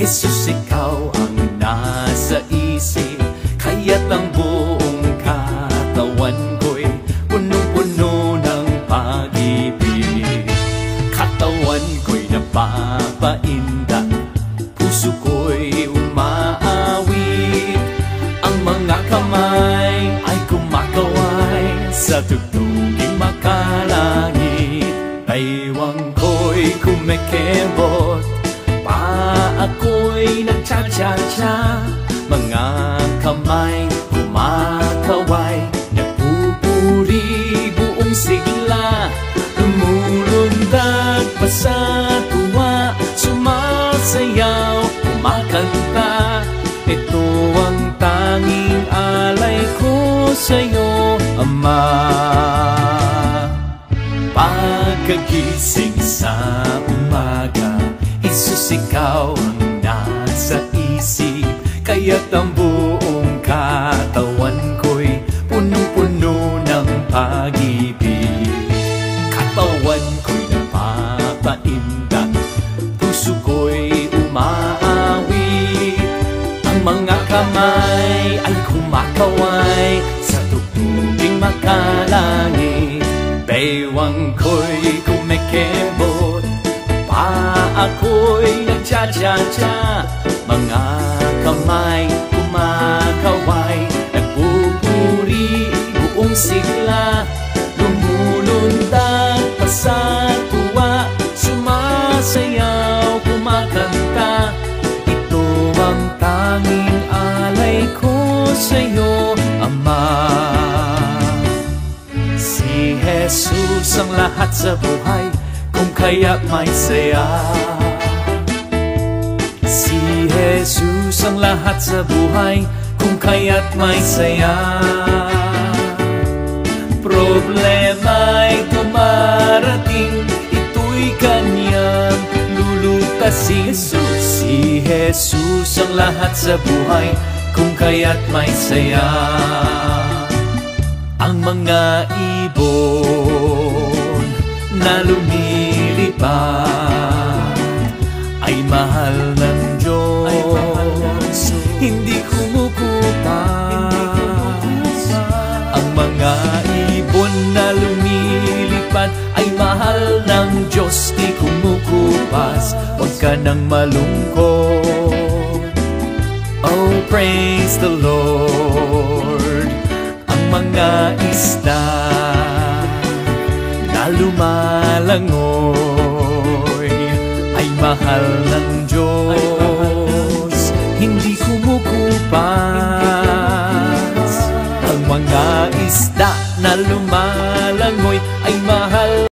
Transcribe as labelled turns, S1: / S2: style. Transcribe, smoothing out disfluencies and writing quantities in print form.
S1: Jesus, ikaw ang nasa isip, kaya't ang buong katawan ko'y punong-puno ng pag-ibig. Katawan ko'y napapaindak, puso ko'y umaawit, ang mga kamay ay kumakaway sa tugtuging makalangit. Baywang ko'y kumikembot, pa ako'y nagcha-cha-cha, mga kamay kumakaway, nagpupuri buong sigla, lumulundag pa sa tuwa, sumasayaw, kumakanta. Ito ang tanging alay ko sa'yo, Ama. Pagkagising sa umaga, Jesus, ikaw ang nasa isip, kaya't ang buong katawan ko'y punong-puno ng pag-ibig. Katawan ko'y napapaindak, puso ko'y umaawit, ang mga kamay ay kumakaway sa tugtuging makalangit. Baywang ko'y kumikembot, pa ako'y nagcha-cha-cha, mga kamay kumakaway, nagpupuri buong sigla, lumulundag pa sa tuwa, sumasayaw, kumakanta. Ito ang tanging alay ko sa'yo, Ama. Si Jesus ang lahat sa buhay, kung kaya may saya. Si Jesus ang lahat sa buhay, kung kaya't may saya. Problema'y dumarating, ito'y kanyang lulutasin. Si Jesus ang lahat sa buhay, kung kaya't may saya. Ang mga ibon na lumilipad ay mahal ng Diyos, hindi kumukupas. Ang mga ibon na lumilipad ay mahal ng Diyos, di kumukupas. Huwag ka nang malungkot, oh praise the Lord. Ang mga isda na lumalangoy ay mahal ng Diyos, hindi kumukupas. Ang mga isda na lumalangoy